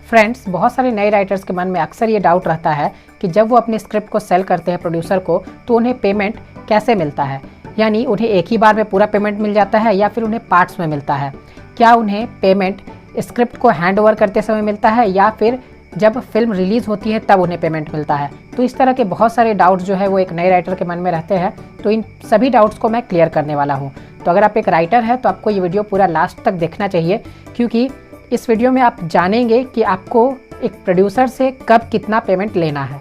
Friends, बहुत सारे नए राइटर्स के मन में अक्सर ये डाउट रहता है कि जब वो अपने स्क्रिप्ट को सेल करते हैं प्रोड्यूसर को तो उन्हें पेमेंट कैसे मिलता है। यानी उन्हें एक ही बार में पूरा पेमेंट मिल जाता है या फिर उन्हें पार्ट्स में मिलता है। क्या उन्हें पेमेंट स्क्रिप्ट को हैंड ओवर करते समय मिलता है या फिर जब फिल्म रिलीज़ होती है तब उन्हें पेमेंट मिलता है। तो इस तरह के बहुत सारे डाउट्स जो है वो एक नए राइटर के मन में रहते हैं। तो इन सभी डाउट्स को मैं क्लियर करने वाला हूँ। तो अगर आप एक राइटर हैं तो आपको ये वीडियो पूरा लास्ट तक देखना चाहिए, क्योंकि इस वीडियो में आप जानेंगे कि आपको एक प्रोड्यूसर से कब कितना पेमेंट लेना है।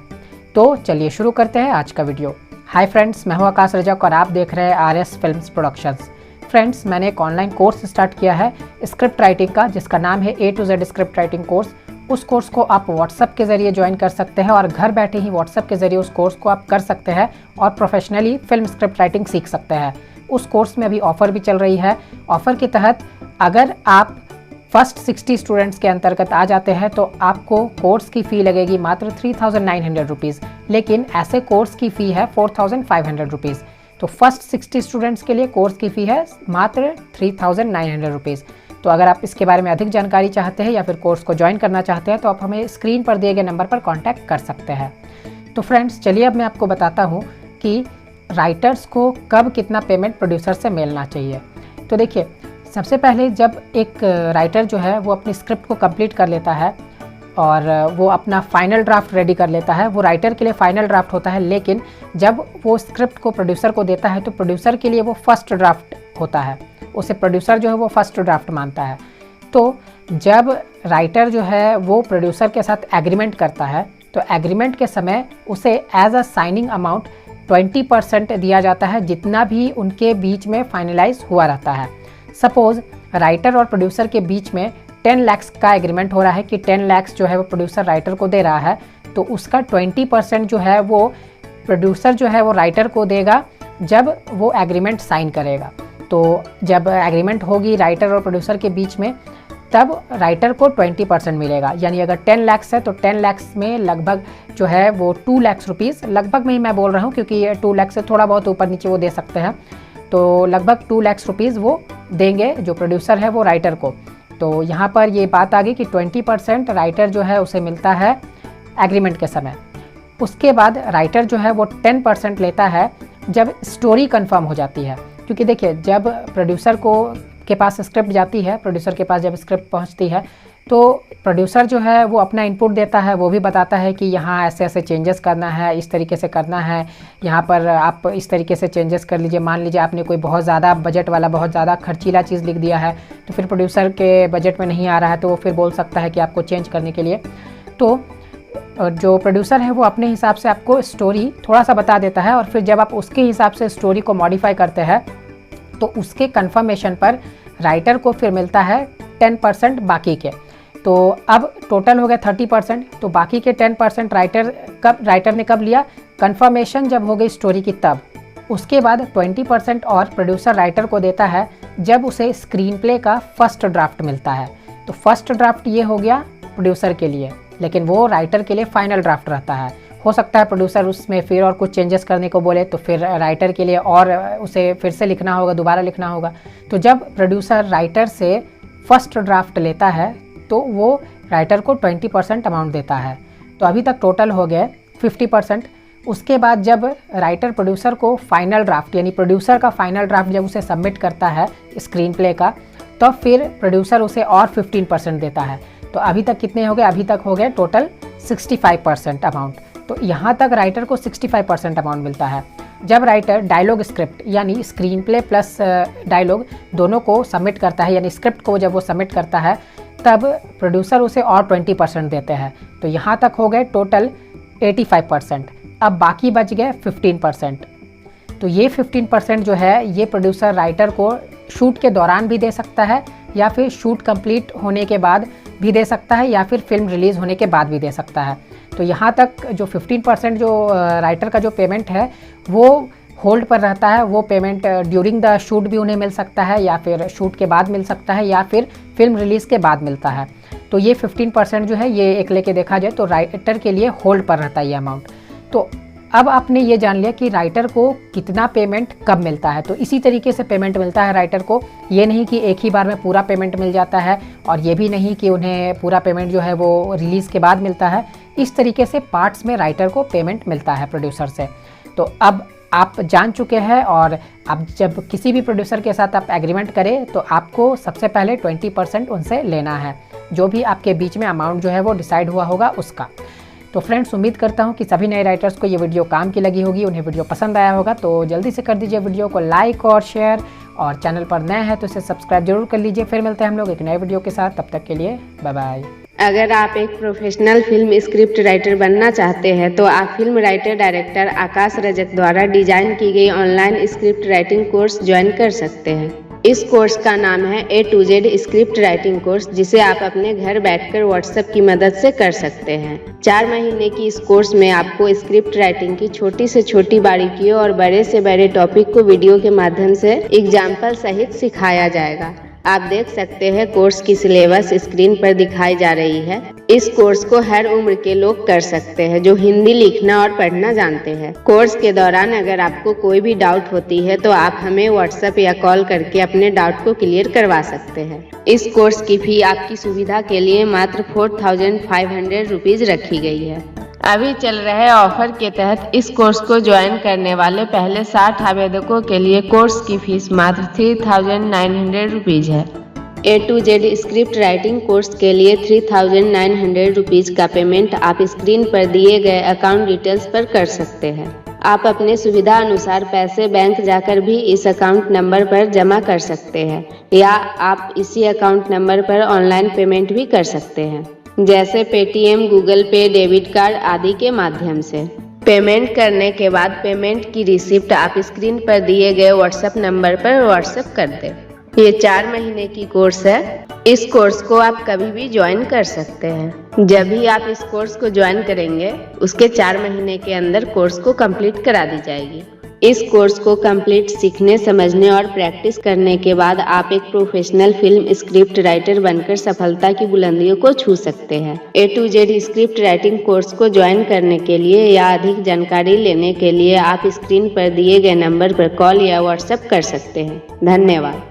तो चलिए शुरू करते हैं आज का वीडियो। हाय फ्रेंड्स, मैं हूं आकाश रजक और आप देख रहे हैं आरएस फिल्म्स प्रोडक्शंस। फ्रेंड्स, मैंने एक ऑनलाइन कोर्स स्टार्ट किया है स्क्रिप्ट राइटिंग का, जिसका नाम है A to Z script writing course. उस कोर्स को आप व्हाट्सएप के ज़रिए ज्वाइन कर सकते हैं और घर बैठे ही व्हाट्सएप के ज़रिए उस कोर्स को आप कर सकते हैं और प्रोफेशनली फिल्म स्क्रिप्ट राइटिंग सीख सकते हैं। उस कोर्स में अभी ऑफ़र भी चल रही है। ऑफ़र के तहत अगर आप फर्स्ट 60 स्टूडेंट्स के अंतर्गत आ जाते हैं तो आपको कोर्स की फ़ी लगेगी मात्र 3,900 रुपीज़, लेकिन ऐसे कोर्स की फ़ी है 4,500 रुपीज़। तो फर्स्ट 60 स्टूडेंट्स के लिए कोर्स की फ़ी है मात्र 3,900 रुपीज़। तो अगर आप इसके बारे में अधिक जानकारी चाहते हैं या फिर कोर्स को ज्वाइन करना चाहते हैं तो आप हमें स्क्रीन पर दिए गए नंबर पर कॉन्टैक्ट कर सकते हैं। तो फ्रेंड्स, चलिए अब मैं आपको बताता हूँ कि राइटर्स को कब कितना पेमेंट प्रोड्यूसर से मिलना चाहिए। तो देखिए, सबसे पहले जब एक राइटर जो है वो अपनी स्क्रिप्ट को कंप्लीट कर लेता है और वो अपना फाइनल ड्राफ्ट रेडी कर लेता है, वो राइटर के लिए फाइनल ड्राफ्ट होता है, लेकिन जब वो स्क्रिप्ट को प्रोड्यूसर को देता है तो प्रोड्यूसर के लिए वो फर्स्ट ड्राफ्ट होता है। उसे प्रोड्यूसर जो है वो फर्स्ट ड्राफ्ट मानता है। तो जब राइटर जो है वो प्रोड्यूसर के साथ एग्रीमेंट करता है तो एग्रीमेंट के समय उसे एज अ साइनिंग अमाउंट 20% दिया जाता है, जितना भी उनके बीच में फाइनलाइज हुआ रहता है। सपोज राइटर और प्रोड्यूसर के बीच में 10 लाख का एग्रीमेंट हो रहा है कि 10 लाख जो है वो प्रोड्यूसर राइटर को दे रहा है, तो उसका 20% जो है वो प्रोड्यूसर जो है वो राइटर को देगा जब वो एग्रीमेंट साइन करेगा। तो जब एग्रीमेंट होगी राइटर और प्रोड्यूसर के बीच में तब राइटर को 20% मिलेगा। यानी अगर 10 लाख है तो 10 लाख में लगभग जो है वो 2 लाख रुपीज़, लगभग में ही मैं बोल रहा हूँ क्योंकि 2 लाख से थोड़ा बहुत ऊपर नीचे वो दे सकते हैं, तो लगभग 2 लाख रुपीज़ वो देंगे जो प्रोड्यूसर है वो राइटर को। तो यहाँ पर ये बात आ गई कि 20% राइटर जो है उसे मिलता है एग्रीमेंट के समय। उसके बाद राइटर जो है वो 10% लेता है जब स्टोरी कंफर्म हो जाती है। क्योंकि देखिए, जब प्रोड्यूसर के पास स्क्रिप्ट जाती है, प्रोड्यूसर के पास जब स्क्रिप्ट पहुंचती है तो प्रोड्यूसर जो है वो अपना इनपुट देता है, वो भी बताता है कि यहाँ ऐसे ऐसे चेंजेस करना है, इस तरीके से करना है, यहाँ पर आप इस तरीके से चेंजेस कर लीजिए। मान लीजिए आपने कोई बहुत ज़्यादा बजट वाला, बहुत ज़्यादा खर्चीला चीज़ लिख दिया है तो फिर प्रोड्यूसर के बजट में नहीं आ रहा है तो वो फिर बोल सकता है कि आपको चेंज करने के लिए। तो जो प्रोड्यूसर है वो अपने हिसाब से आपको स्टोरी थोड़ा सा बता देता है और फिर जब आप उसके हिसाब से स्टोरी को मॉडिफाई करते हैं तो उसके कंफर्मेशन पर राइटर को फिर मिलता है 10% बाकी के। तो अब टोटल हो गया 30%, तो बाकी के 10% राइटर ने कब लिया? कंफर्मेशन जब हो गई स्टोरी की तब। उसके बाद 20% और प्रोड्यूसर राइटर को देता है जब उसे स्क्रीन प्ले का फर्स्ट ड्राफ्ट मिलता है। तो फर्स्ट ड्राफ्ट ये हो गया प्रोड्यूसर के लिए, लेकिन वो राइटर के लिए फाइनल ड्राफ्ट रहता है। हो सकता है प्रोड्यूसर उसमें फिर और कुछ चेंजेस करने को बोले तो फिर राइटर के लिए और उसे फिर से लिखना होगा, दोबारा लिखना होगा। तो जब प्रोड्यूसर राइटर से फर्स्ट ड्राफ्ट लेता है तो वो राइटर को 20% अमाउंट देता है। तो अभी तक टोटल हो गए 50%। उसके बाद जब राइटर प्रोड्यूसर को फाइनल ड्राफ्ट, यानी प्रोड्यूसर का फाइनल ड्राफ्ट जब उसे सबमिट करता है स्क्रीन प्ले का, तो फिर प्रोड्यूसर उसे और 15% देता है। तो अभी तक कितने हो गए? अभी तक हो गए टोटल 65% अमाउंट। तो यहाँ तक राइटर को 65% अमाउंट मिलता है। जब राइटर डायलॉग स्क्रिप्ट यानी स्क्रीन प्ले प्लस डायलॉग दोनों को सबमिट करता है, यानी स्क्रिप्ट को जब वो सबमिट करता है तब प्रोड्यूसर उसे और 20% देते हैं। तो यहाँ तक हो गए टोटल 85%। अब बाकी बच गए 15%। तो ये 15% जो है ये प्रोड्यूसर राइटर को शूट के दौरान भी दे सकता है या फिर शूट कंप्लीट होने के बाद भी दे सकता है या फिर फिल्म रिलीज़ होने के बाद भी दे सकता है। तो यहाँ तक जो 15% जो राइटर का जो पेमेंट है वो होल्ड पर रहता है। वो पेमेंट ड्यूरिंग द शूट भी उन्हें मिल सकता है या फिर शूट के बाद मिल सकता है या फिर फिल्म रिलीज़ के बाद मिलता है। तो ये 15% जो है ये एक लेके देखा जाए तो राइटर के लिए होल्ड पर रहता है ये अमाउंट। तो अब आपने ये जान लिया कि राइटर को कितना पेमेंट कब मिलता है। तो इसी तरीके से पेमेंट मिलता है राइटर को, ये नहीं कि एक ही बार में पूरा पेमेंट मिल जाता है, और ये भी नहीं कि उन्हें पूरा पेमेंट जो है वो रिलीज़ के बाद मिलता है। इस तरीके से पार्ट्स में राइटर को पेमेंट मिलता है प्रोड्यूसर से। तो अब आप जान चुके हैं, और अब जब किसी भी प्रोड्यूसर के साथ आप एग्रीमेंट करें तो आपको सबसे पहले 20% उनसे लेना है, जो भी आपके बीच में अमाउंट जो है वो डिसाइड हुआ होगा उसका। तो फ्रेंड्स, उम्मीद करता हूँ कि सभी नए राइटर्स को ये वीडियो काम की लगी होगी, उन्हें वीडियो पसंद आया होगा। तो जल्दी से कर दीजिए वीडियो को लाइक और शेयर, और चैनल पर नए हैं तो इसे सब्सक्राइब जरूर कर लीजिए। फिर मिलते हैं हम लोग एक नए वीडियो के साथ, तब तक के लिए बाय बाय। अगर आप एक प्रोफेशनल फिल्म स्क्रिप्ट राइटर बनना चाहते हैं तो आप फिल्म राइटर डायरेक्टर आकाश रजक द्वारा डिजाइन की गई online script writing course join कर सकते हैं। इस कोर्स का नाम है A to Z script writing course, जिसे आप अपने घर बैठकर व्हाट्सएप की मदद से कर सकते हैं। 4 महीने की इस कोर्स में आपको स्क्रिप्ट राइटिंग की छोटी से छोटी बारीकियों और बड़े से बड़े टॉपिक को वीडियो के माध्यम से एग्जाम्पल सहित सिखाया जाएगा। आप देख सकते हैं कोर्स की सिलेबस स्क्रीन पर दिखाई जा रही है। इस कोर्स को हर उम्र के लोग कर सकते हैं जो हिंदी लिखना और पढ़ना जानते हैं। कोर्स के दौरान अगर आपको कोई भी डाउट होती है तो आप हमें व्हाट्सएप या कॉल करके अपने डाउट को क्लियर करवा सकते हैं। इस कोर्स की फी आपकी सुविधा के लिए मात्र 4500 रुपीज रखी गई है। अभी चल रहे ऑफर के तहत इस कोर्स को ज्वाइन करने वाले पहले 60 आवेदकों के लिए कोर्स की फीस मात्र 3900 रुपीज है। A to Z script writing course के लिए 3900 रुपीज का पेमेंट आप स्क्रीन पर दिए गए अकाउंट डिटेल्स पर कर सकते हैं। आप अपने सुविधा अनुसार पैसे बैंक जाकर भी इस अकाउंट नंबर पर जमा कर सकते हैं, या आप इसी अकाउंट नंबर पर ऑनलाइन पेमेंट भी कर सकते हैं, जैसे पेटीएम, गूगल पे, डेबिट कार्ड आदि के माध्यम से। पेमेंट करने के बाद पेमेंट की रिसिप्ट आप स्क्रीन पर दिए गए व्हाट्सएप नंबर पर व्हाट्सएप कर दें। ये 4 महीने की कोर्स है। इस कोर्स को आप कभी भी ज्वाइन कर सकते हैं। जब भी आप इस कोर्स को ज्वाइन करेंगे उसके 4 महीने के अंदर कोर्स को कंप्लीट करा दी जाएगी। इस कोर्स को कंप्लीट सीखने, समझने और प्रैक्टिस करने के बाद आप एक प्रोफेशनल फिल्म स्क्रिप्ट राइटर बनकर सफलता की बुलंदियों को छू सकते हैं। A to Z script writing course को ज्वाइन करने के लिए या अधिक जानकारी लेने के लिए आप स्क्रीन पर दिए गए नंबर पर कॉल या व्हाट्सएप कर सकते हैं। धन्यवाद।